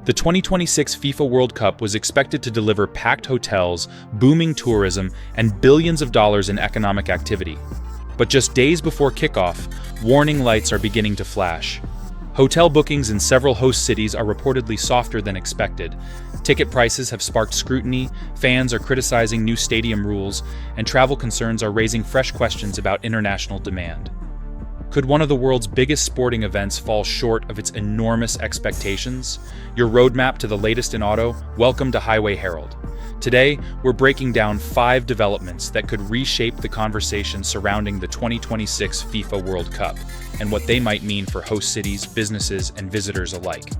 The 2026 FIFA World Cup was expected to deliver packed hotels, booming tourism, and billions of dollars in economic activity. But just days before kickoff, warning lights are beginning to flash. Hotel bookings in several host cities are reportedly softer than expected. Ticket prices have sparked scrutiny, fans are criticizing new stadium rules, and travel concerns are raising fresh questions about international demand. Could one of the world's biggest sporting events fall short of its enormous expectations? Your roadmap to the latest in auto? Welcome to Highway Herald. Today, we're breaking down 5 developments that could reshape the conversation surrounding the 2026 FIFA World Cup and what they might mean for host cities, businesses, and visitors alike.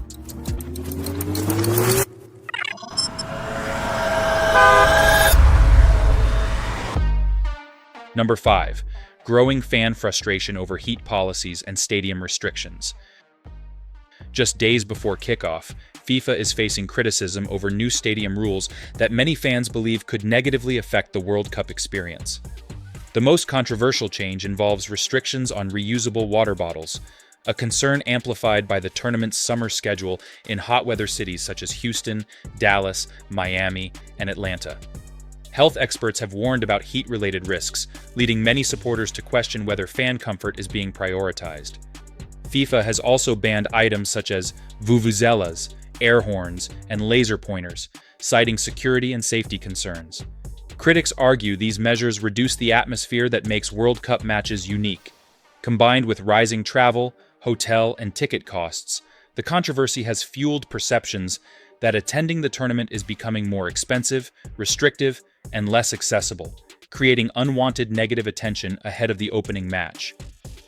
Number 5. Growing fan frustration over heat policies and stadium restrictions. Just days before kickoff, FIFA is facing criticism over new stadium rules that many fans believe could negatively affect the World Cup experience. The most controversial change involves restrictions on reusable water bottles, a concern amplified by the tournament's summer schedule in hot weather cities such as Houston, Dallas, Miami, and Atlanta. Health experts have warned about heat-related risks, leading many supporters to question whether fan comfort is being prioritized. FIFA has also banned items such as vuvuzelas, air horns, and laser pointers, citing security and safety concerns. Critics argue these measures reduce the atmosphere that makes World Cup matches unique. Combined with rising travel, hotel, and ticket costs, the controversy has fueled perceptions that attending the tournament is becoming more expensive, restrictive, and less accessible, creating unwanted negative attention ahead of the opening match.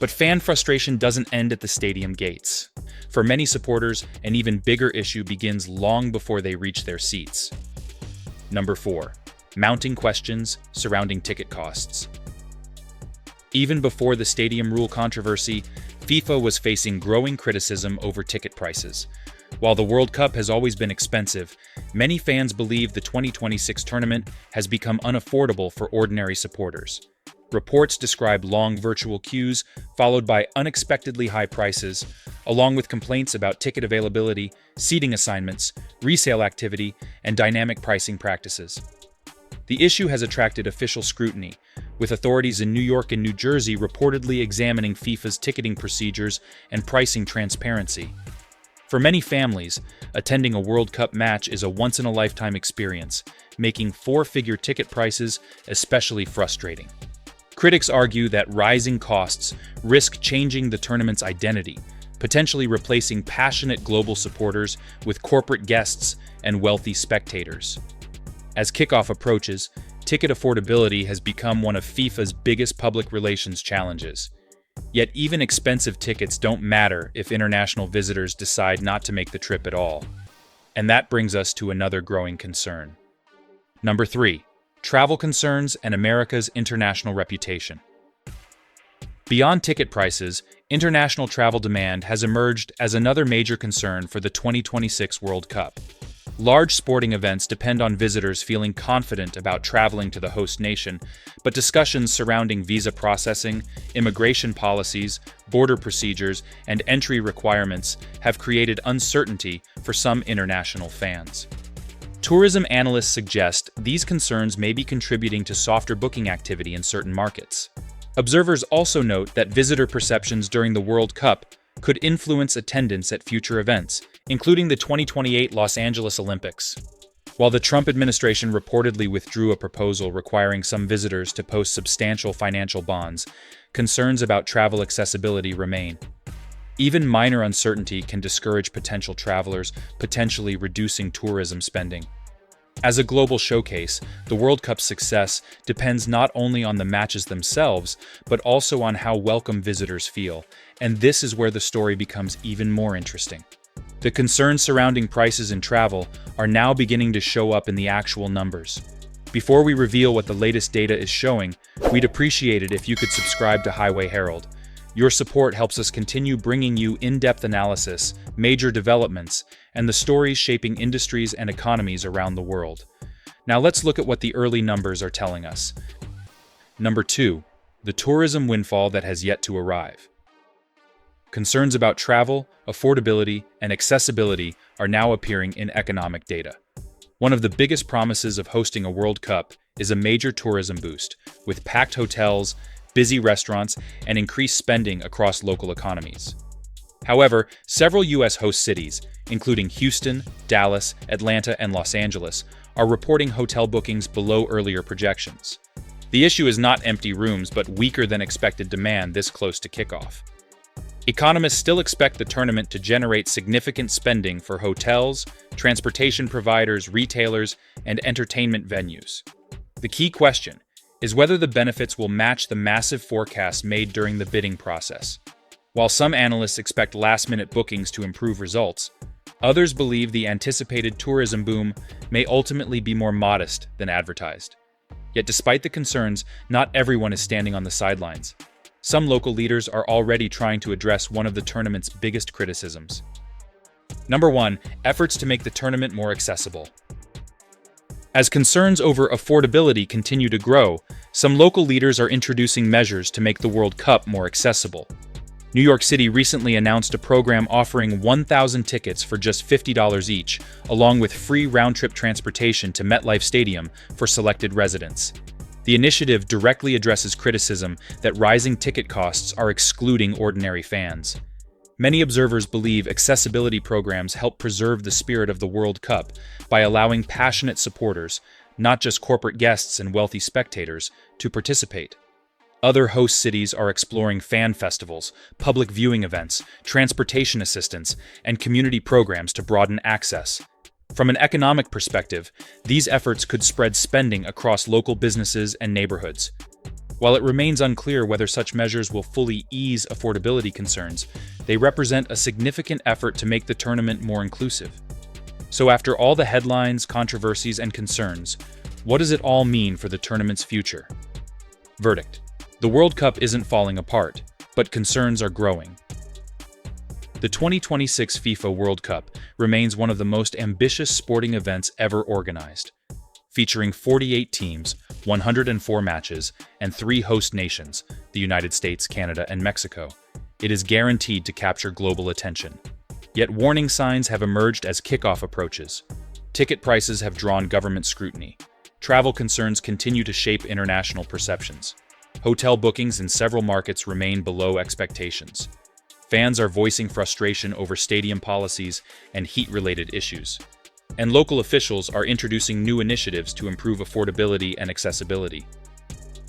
But fan frustration doesn't end at the stadium gates. For many supporters, an even bigger issue begins long before they reach their seats. Number 4. Mounting questions surrounding ticket costs. Even before the stadium rule controversy, FIFA was facing growing criticism over ticket prices. While the World Cup has always been expensive, many fans believe the 2026 tournament has become unaffordable for ordinary supporters. Reports describe long virtual queues, followed by unexpectedly high prices, along with complaints about ticket availability, seating assignments, resale activity, and dynamic pricing practices. The issue has attracted official scrutiny, with authorities in New York and New Jersey reportedly examining FIFA's ticketing procedures and pricing transparency. For many families, attending a World Cup match is a once-in-a-lifetime experience, making 4-figure ticket prices especially frustrating. Critics argue that rising costs risk changing the tournament's identity, potentially replacing passionate global supporters with corporate guests and wealthy spectators. As kickoff approaches, ticket affordability has become one of FIFA's biggest public relations challenges. Yet even expensive tickets don't matter if international visitors decide not to make the trip at all. And that brings us to another growing concern. Number 3. Travel concerns and America's international reputation. Beyond ticket prices, international travel demand has emerged as another major concern for the 2026 World Cup. Large sporting events depend on visitors feeling confident about traveling to the host nation, but discussions surrounding visa processing, immigration policies, border procedures, and entry requirements have created uncertainty for some international fans. Tourism analysts suggest these concerns may be contributing to softer booking activity in certain markets. Observers also note that visitor perceptions during the World Cup could influence attendance at future events, including the 2028 Los Angeles Olympics. While the Trump administration reportedly withdrew a proposal requiring some visitors to post substantial financial bonds, concerns about travel accessibility remain. Even minor uncertainty can discourage potential travelers, potentially reducing tourism spending. As a global showcase, the World Cup's success depends not only on the matches themselves, but also on how welcome visitors feel, and this is where the story becomes even more interesting. The concerns surrounding prices in travel are now beginning to show up in the actual numbers. Before we reveal what the latest data is showing, we'd appreciate it if you could subscribe to Highway Herald. Your support helps us continue bringing you in-depth analysis, major developments, and the stories shaping industries and economies around the world. Now let's look at what the early numbers are telling us. Number 2. The tourism windfall that has yet to arrive. Concerns about travel, affordability, and accessibility are now appearing in economic data. One of the biggest promises of hosting a World Cup is a major tourism boost, with packed hotels, busy restaurants, and increased spending across local economies. However, several U.S. host cities, including Houston, Dallas, Atlanta, and Los Angeles, are reporting hotel bookings below earlier projections. The issue is not empty rooms, but weaker than expected demand this close to kickoff. Economists still expect the tournament to generate significant spending for hotels, transportation providers, retailers, and entertainment venues. The key question is whether the benefits will match the massive forecasts made during the bidding process. While some analysts expect last-minute bookings to improve results, others believe the anticipated tourism boom may ultimately be more modest than advertised. Yet despite the concerns, not everyone is standing on the sidelines. Some local leaders are already trying to address one of the tournament's biggest criticisms. Number 1. Efforts to make the tournament more accessible. As concerns over affordability continue to grow, some local leaders are introducing measures to make the World Cup more accessible. New York City recently announced a program offering 1,000 tickets for just $50 each, along with free round-trip transportation to MetLife Stadium for selected residents. The initiative directly addresses criticism that rising ticket costs are excluding ordinary fans. Many observers believe accessibility programs help preserve the spirit of the World Cup by allowing passionate supporters, not just corporate guests and wealthy spectators, to participate. Other host cities are exploring fan festivals, public viewing events, transportation assistance, and community programs to broaden access. From an economic perspective, these efforts could spread spending across local businesses and neighborhoods. While it remains unclear whether such measures will fully ease affordability concerns, they represent a significant effort to make the tournament more inclusive. So after all the headlines, controversies, and concerns, what does it all mean for the tournament's future? Verdict: the World Cup isn't falling apart, but concerns are growing. The 2026 FIFA World Cup remains one of the most ambitious sporting events ever organized. Featuring 48 teams, 104 matches, and 3 host nations, the United States, Canada, and Mexico, it is guaranteed to capture global attention. Yet warning signs have emerged as kickoff approaches. Ticket prices have drawn government scrutiny. Travel concerns continue to shape international perceptions. Hotel bookings in several markets remain below expectations. Fans are voicing frustration over stadium policies and heat-related issues. And local officials are introducing new initiatives to improve affordability and accessibility.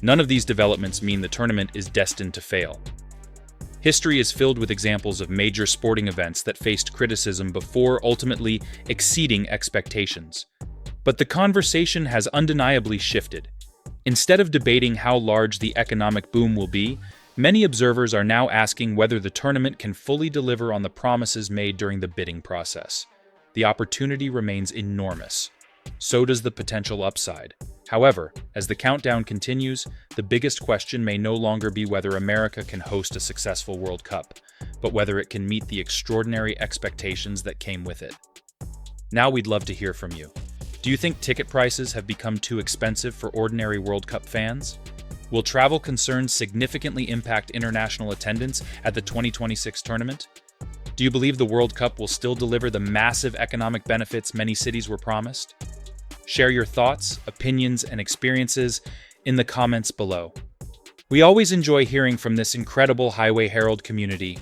None of these developments mean the tournament is destined to fail. History is filled with examples of major sporting events that faced criticism before ultimately exceeding expectations. But the conversation has undeniably shifted. Instead of debating how large the economic boom will be, many observers are now asking whether the tournament can fully deliver on the promises made during the bidding process. The opportunity remains enormous. So does the potential upside. However, as the countdown continues, the biggest question may no longer be whether America can host a successful World Cup, but whether it can meet the extraordinary expectations that came with it. Now we'd love to hear from you. Do you think ticket prices have become too expensive for ordinary World Cup fans? Will travel concerns significantly impact international attendance at the 2026 tournament? Do you believe the World Cup will still deliver the massive economic benefits many cities were promised? Share your thoughts, opinions, and experiences in the comments below. We always enjoy hearing from this incredible Highway Herald community.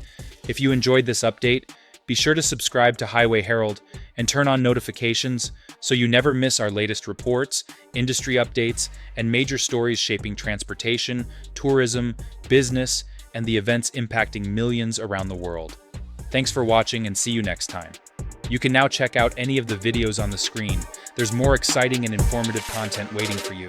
If you enjoyed this update, be sure to subscribe to Highway Herald and turn on notifications so you never miss our latest reports, industry updates, and major stories shaping transportation, tourism, business, and the events impacting millions around the world. Thanks for watching and see you next time. You can now check out any of the videos on the screen. There's more exciting and informative content waiting for you.